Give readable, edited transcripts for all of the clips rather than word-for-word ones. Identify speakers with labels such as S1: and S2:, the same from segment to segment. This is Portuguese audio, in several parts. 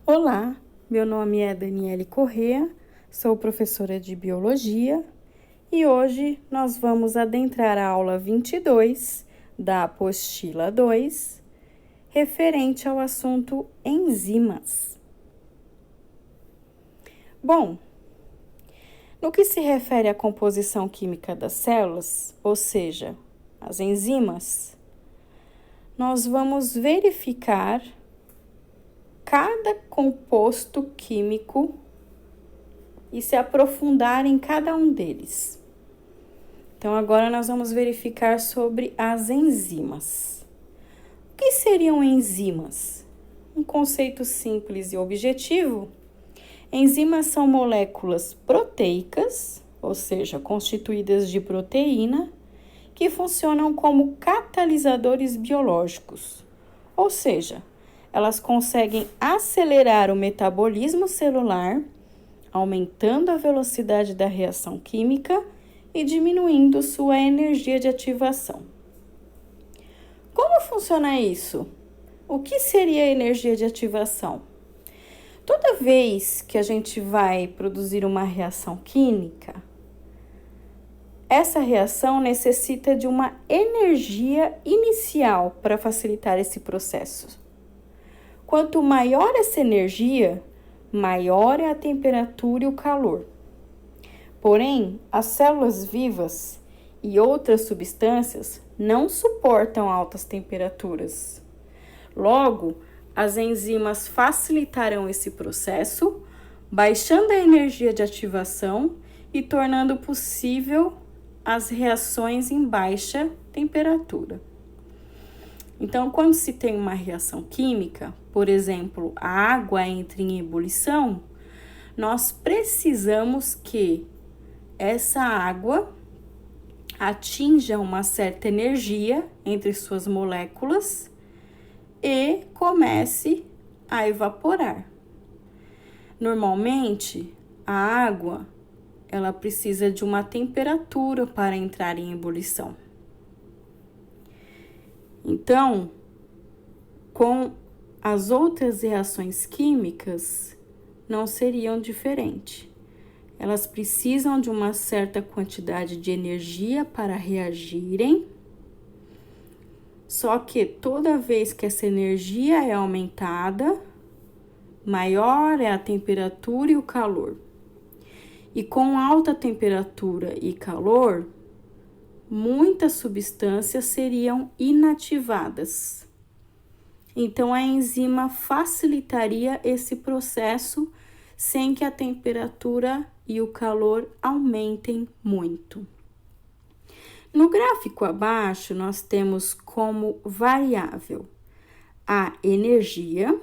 S1: Olá, meu nome é Daniele Corrêa, sou professora de Biologia e hoje nós vamos adentrar a aula 22 da apostila 2, referente ao assunto enzimas. Bom, no que se refere à composição química das células, ou seja, as enzimas, nós vamos verificar cada composto químico e se aprofundar em cada um deles. Então, agora nós vamos verificar sobre as enzimas. O que seriam enzimas? Um conceito simples e objetivo. Enzimas são moléculas proteicas, ou seja, constituídas de proteína, que funcionam como catalisadores biológicos, ou seja, elas conseguem acelerar o metabolismo celular, aumentando a velocidade da reação química e diminuindo sua energia de ativação. Como funciona isso? O que seria a energia de ativação? Toda vez que a gente vai produzir uma reação química, essa reação necessita de uma energia inicial para facilitar esse processo. Quanto maior essa energia, maior é a temperatura e o calor. Porém, as células vivas e outras substâncias não suportam altas temperaturas. Logo, as enzimas facilitarão esse processo, baixando a energia de ativação e tornando possível as reações em baixa temperatura. Então, quando se tem uma reação química, por exemplo, a água entra em ebulição, nós precisamos que essa água atinja uma certa energia entre suas moléculas e comece a evaporar. Normalmente, a água ela precisa de uma temperatura para entrar em ebulição. Então, com as outras reações químicas, não seriam diferentes. Elas precisam de uma certa quantidade de energia para reagirem, só que toda vez que essa energia é aumentada, maior é a temperatura e o calor. E com alta temperatura e calor, muitas substâncias seriam inativadas. Então, a enzima facilitaria esse processo sem que a temperatura e o calor aumentem muito. No gráfico abaixo, nós temos como variável a energia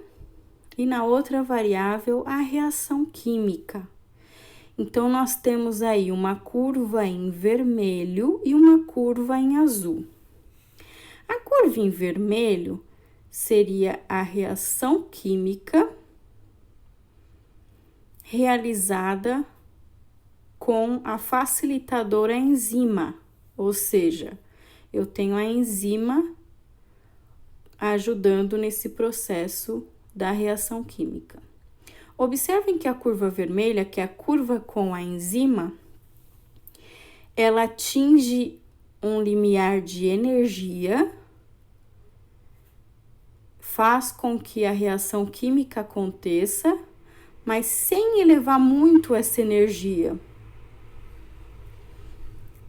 S1: e na outra variável a reação química. Então, nós temos aí uma curva em vermelho e uma curva em azul. A curva em vermelho seria a reação química realizada com a facilitadora enzima, ou seja, eu tenho a enzima ajudando nesse processo da reação química. Observem que a curva vermelha, que é a curva com a enzima, ela atinge um limiar de energia, faz com que a reação química aconteça, mas sem elevar muito essa energia.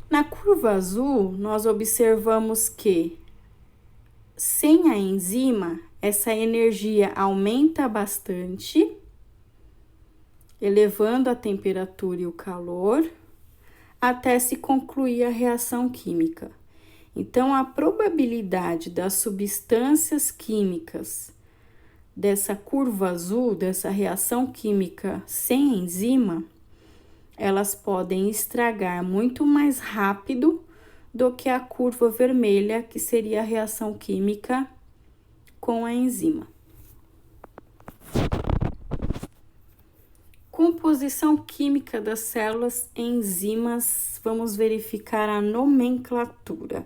S1: Na curva azul, nós observamos que, sem a enzima, essa energia aumenta bastante, elevando a temperatura e o calor, até se concluir a reação química. Então, a probabilidade das substâncias químicas dessa curva azul, dessa reação química sem enzima, elas podem estragar muito mais rápido do que a curva vermelha, que seria a reação química com a enzima. Composição química das células enzimas, vamos verificar a nomenclatura.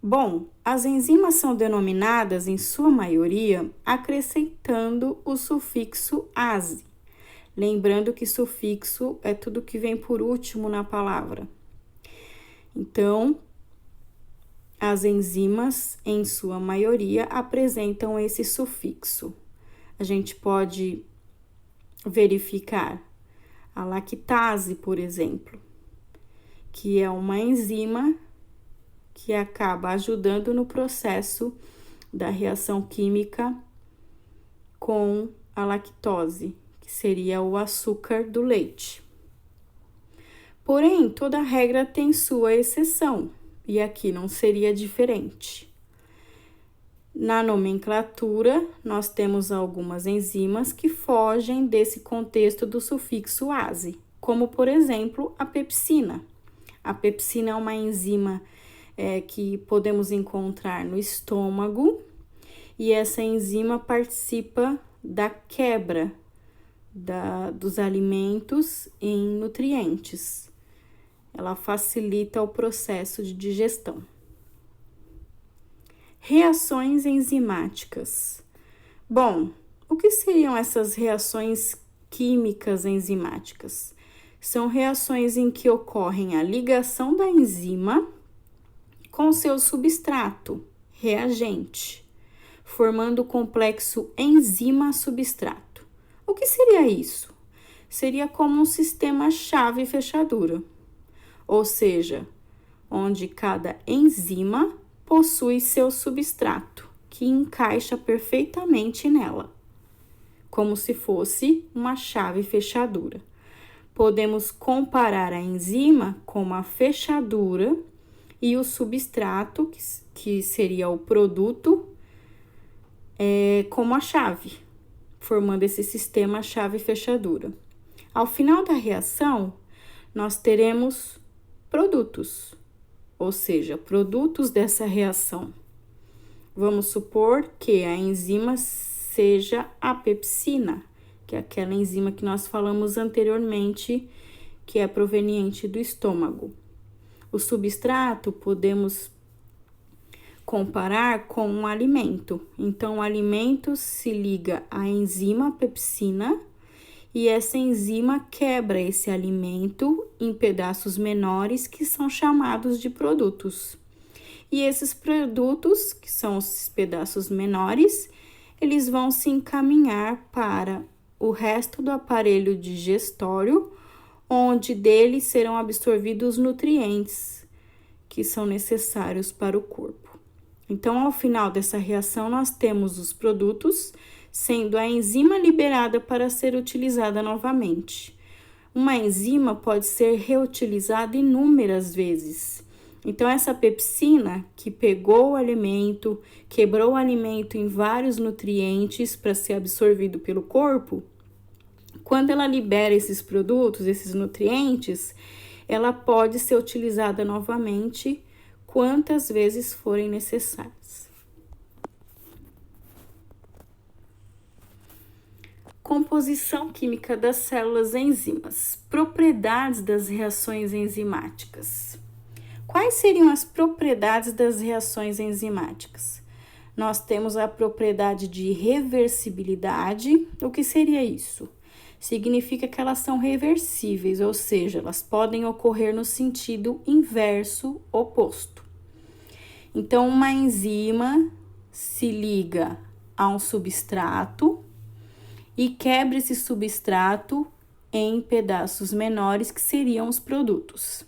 S1: Bom, as enzimas são denominadas, em sua maioria, acrescentando o sufixo -ase. Lembrando que sufixo é tudo que vem por último na palavra. Então, as enzimas, em sua maioria, apresentam esse sufixo. A gente pode verificar a lactase, por exemplo, que é uma enzima que acaba ajudando no processo da reação química com a lactose, que seria o açúcar do leite. Porém, toda regra tem sua exceção, e aqui não seria diferente. Na nomenclatura, nós temos algumas enzimas que fogem desse contexto do sufixo -ase, como, por exemplo, a pepsina. A pepsina é uma enzima que podemos encontrar no estômago, e essa enzima participa da quebra dos alimentos em nutrientes. Ela facilita o processo de digestão. Reações enzimáticas. Bom, o que seriam essas reações químicas enzimáticas? São reações em que ocorrem a ligação da enzima com seu substrato, reagente, formando o complexo enzima-substrato. O que seria isso? Seria como um sistema chave e fechadura, ou seja, onde cada enzima possui seu substrato, que encaixa perfeitamente nela, como se fosse uma chave e fechadura. Podemos comparar a enzima com uma fechadura e o substrato, que seria o produto, como a chave, formando esse sistema chave e fechadura. Ao final da reação, nós teremos produtos, ou seja, produtos dessa reação. Vamos supor que a enzima seja a pepsina, que é aquela enzima que nós falamos anteriormente, que é proveniente do estômago. O substrato podemos comparar com um alimento. Então, o alimento se liga à enzima pepsina e essa enzima quebra esse alimento em pedaços menores que são chamados de produtos. E esses produtos, que são os pedaços menores, eles vão se encaminhar para o resto do aparelho digestório, onde deles serão absorvidos nutrientes que são necessários para o corpo. Então, ao final dessa reação, nós temos os produtos, sendo a enzima liberada para ser utilizada novamente. Uma enzima pode ser reutilizada inúmeras vezes. Então, essa pepsina que pegou o alimento, quebrou o alimento em vários nutrientes para ser absorvido pelo corpo, quando ela libera esses produtos, esses nutrientes, ela pode ser utilizada novamente quantas vezes forem necessárias. Composição química das células enzimas. Propriedades das reações enzimáticas. Quais seriam as propriedades das reações enzimáticas? Nós temos a propriedade de reversibilidade. O que seria isso? Significa que elas são reversíveis, ou seja, elas podem ocorrer no sentido inverso, oposto. Então, uma enzima se liga a um substrato e quebra esse substrato em pedaços menores, que seriam os produtos.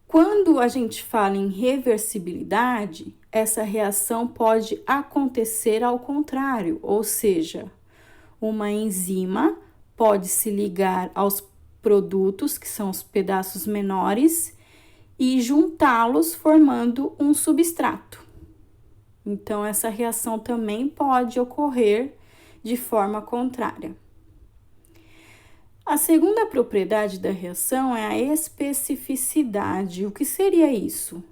S1: Quando a gente fala em reversibilidade, essa reação pode acontecer ao contrário, ou seja, uma enzima pode se ligar aos produtos, que são os pedaços menores, e juntá-los formando um substrato. Então, essa reação também pode ocorrer de forma contrária. A segunda propriedade da reação é a especificidade. O que seria isso?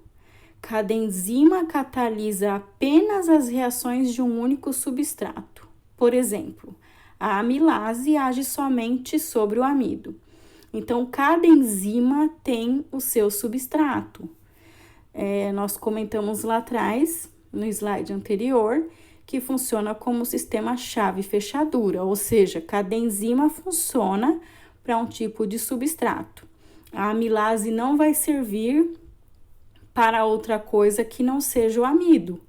S1: Cada enzima catalisa apenas as reações de um único substrato. Por exemplo, a amilase age somente sobre o amido. Então, cada enzima tem o seu substrato. nós comentamos lá atrás, no slide anterior, que funciona como sistema chave-fechadura, ou seja, cada enzima funciona para um tipo de substrato. A amilase não vai servir para outra coisa que não seja o amido.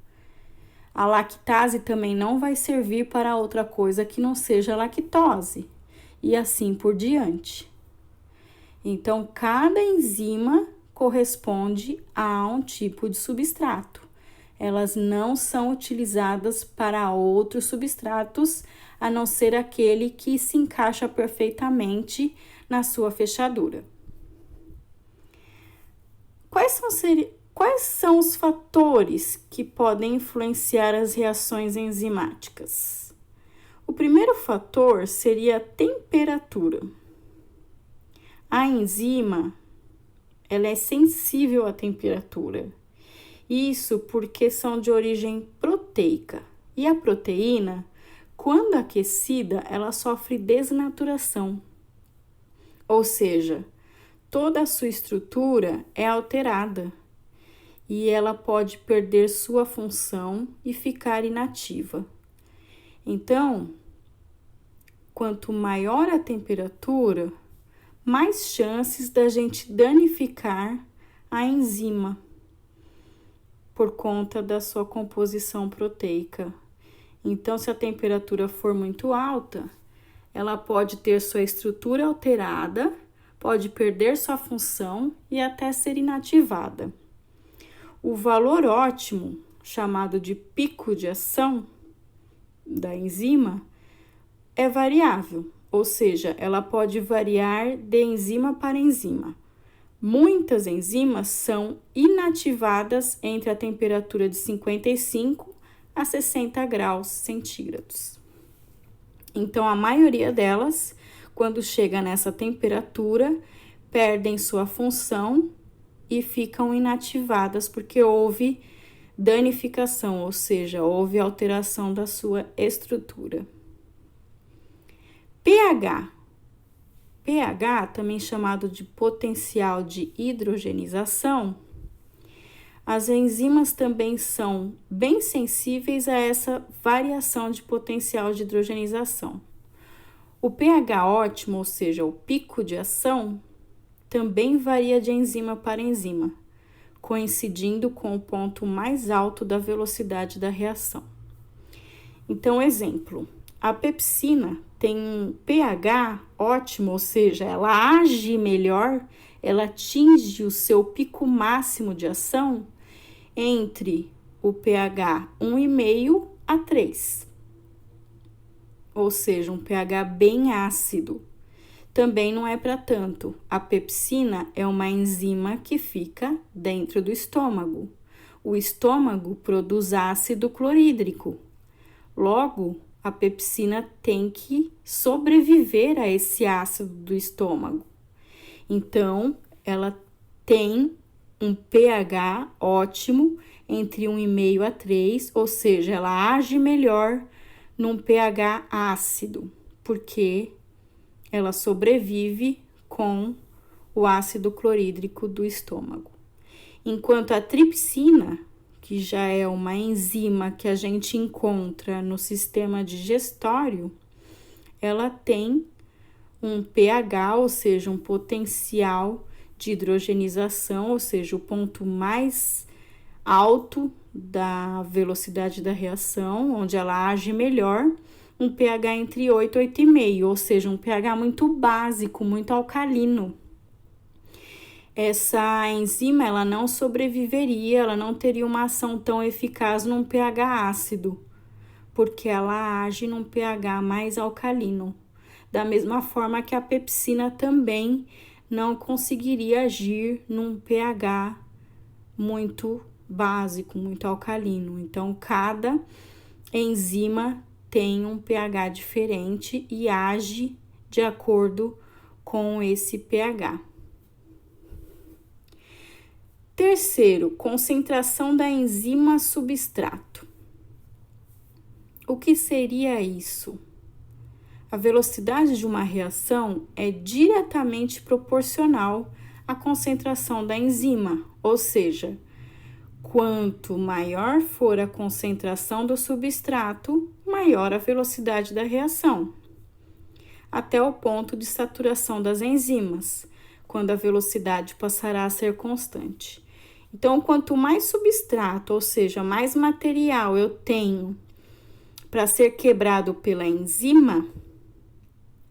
S1: A lactase também não vai servir para outra coisa que não seja a lactose, e assim por diante. Então, cada enzima corresponde a um tipo de substrato. Elas não são utilizadas para outros substratos, a não ser aquele que se encaixa perfeitamente na sua fechadura. Quais são os fatores que podem influenciar as reações enzimáticas? O primeiro fator seria a temperatura. A enzima, ela é sensível à temperatura. Isso porque são de origem proteica. E a proteína, quando aquecida, ela sofre desnaturação. Ou seja, toda a sua estrutura é alterada e ela pode perder sua função e ficar inativa. Então, quanto maior a temperatura, mais chances da gente danificar a enzima por conta da sua composição proteica. Então, se a temperatura for muito alta, ela pode ter sua estrutura alterada, pode perder sua função e até ser inativada. O valor ótimo, chamado de pico de ação da enzima, é variável, ou seja, ela pode variar de enzima para enzima. Muitas enzimas são inativadas entre a temperatura de 55 a 60 graus centígrados. Então, a maioria delas, quando chega nessa temperatura, perdem sua função e ficam inativadas porque houve danificação, ou seja, houve alteração da sua estrutura. pH, também chamado de potencial de hidrogenização, as enzimas também são bem sensíveis a essa variação de potencial de hidrogenização. O pH ótimo, ou seja, o pico de ação, também varia de enzima para enzima, coincidindo com o ponto mais alto da velocidade da reação. Então, exemplo, a pepsina tem um pH ótimo, ou seja, ela age melhor, ela atinge o seu pico máximo de ação entre o pH 1,5 a 3, ou seja, um pH bem ácido. Também não é para tanto. A pepsina é uma enzima que fica dentro do estômago. O estômago produz ácido clorídrico. Logo, a pepsina tem que sobreviver a esse ácido do estômago. Então, ela tem um pH ótimo entre 1,5 a 3, ou seja, ela age melhor num pH ácido, porque ela sobrevive com o ácido clorídrico do estômago. Enquanto a tripsina, que já é uma enzima que a gente encontra no sistema digestório, ela tem um pH, ou seja, um potencial de hidrogenização, ou seja, o ponto mais alto da velocidade da reação, onde ela age melhor, um pH entre 8 e 8,5, ou seja, um pH muito básico, muito alcalino. Essa enzima, ela não sobreviveria, ela não teria uma ação tão eficaz num pH ácido, porque ela age num pH mais alcalino. Da mesma forma que a pepsina também não conseguiria agir num pH muito básico, muito alcalino. Então, cada enzima tem um pH diferente e age de acordo com esse pH. Terceiro, concentração da enzima substrato. O que seria isso? A velocidade de uma reação é diretamente proporcional à concentração da enzima, ou seja, quanto maior for a concentração do substrato, maior a velocidade da reação, até o ponto de saturação das enzimas, quando a velocidade passará a ser constante. Então, quanto mais substrato, ou seja, mais material eu tenho para ser quebrado pela enzima,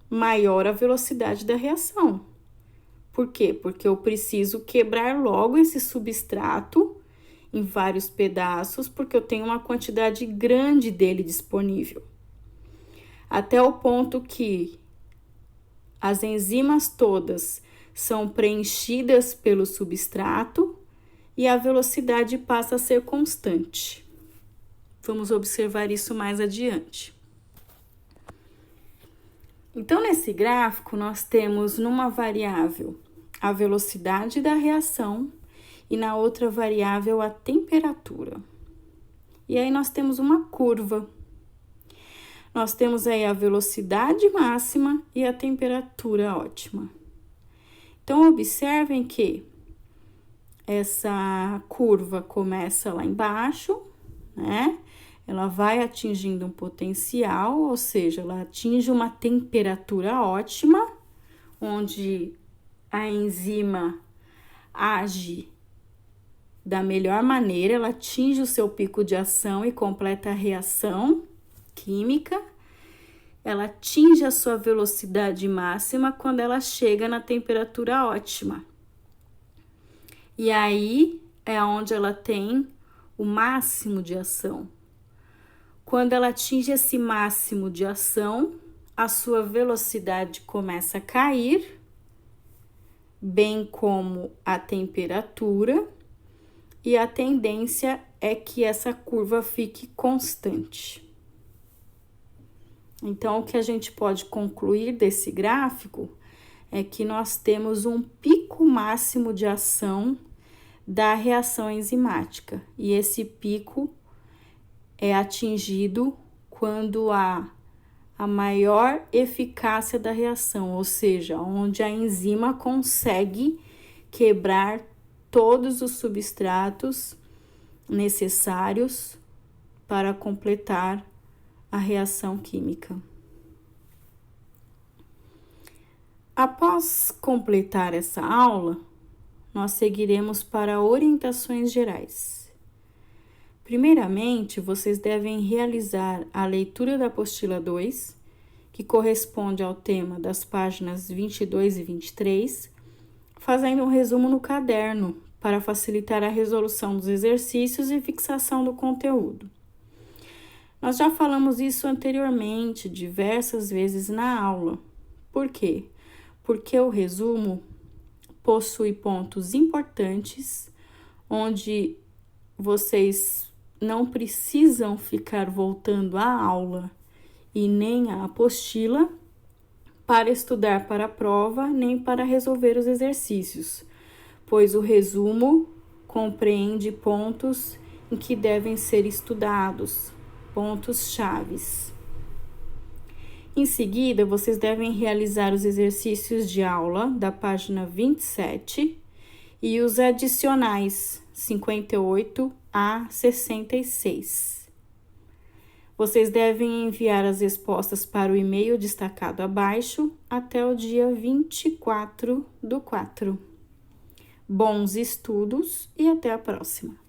S1: maior a velocidade da reação. Por quê? Porque eu preciso quebrar logo esse substrato em vários pedaços, porque eu tenho uma quantidade grande dele disponível. Até o ponto que as enzimas todas são preenchidas pelo substrato e a velocidade passa a ser constante. Vamos observar isso mais adiante. Então, nesse gráfico, nós temos numa variável a velocidade da reação e na outra variável a temperatura. E aí nós temos uma curva. Nós temos aí a velocidade máxima e a temperatura ótima. Então, observem que essa curva começa lá embaixo, né? Ela vai atingindo um potencial, ou seja, ela atinge uma temperatura ótima, onde a enzima age da melhor maneira, ela atinge o seu pico de ação e completa a reação química. Ela atinge a sua velocidade máxima quando ela chega na temperatura ótima. E aí é onde ela tem o máximo de ação. Quando ela atinge esse máximo de ação, a sua velocidade começa a cair, bem como a temperatura, e a tendência é que essa curva fique constante. Então, o que a gente pode concluir desse gráfico é que nós temos um pico máximo de ação da reação enzimática, e esse pico é atingido quando há a maior eficácia da reação, ou seja, onde a enzima consegue quebrar todos os substratos necessários para completar a reação química. Após completar essa aula, nós seguiremos para orientações gerais. Primeiramente, vocês devem realizar a leitura da apostila 2, que corresponde ao tema das páginas 22 e 23, fazendo um resumo no caderno para facilitar a resolução dos exercícios e fixação do conteúdo. Nós já falamos isso anteriormente, diversas vezes na aula. Por quê? Porque o resumo possui pontos importantes, onde vocês não precisam ficar voltando à aula e nem à apostila para estudar para a prova, nem para resolver os exercícios, pois o resumo compreende pontos em que devem ser estudados, pontos chaves. Em seguida, vocês devem realizar os exercícios de aula da página 27 e os adicionais 58 a 66. Vocês devem enviar as respostas para o e-mail destacado abaixo até o dia 24/4. Bons estudos e até a próxima!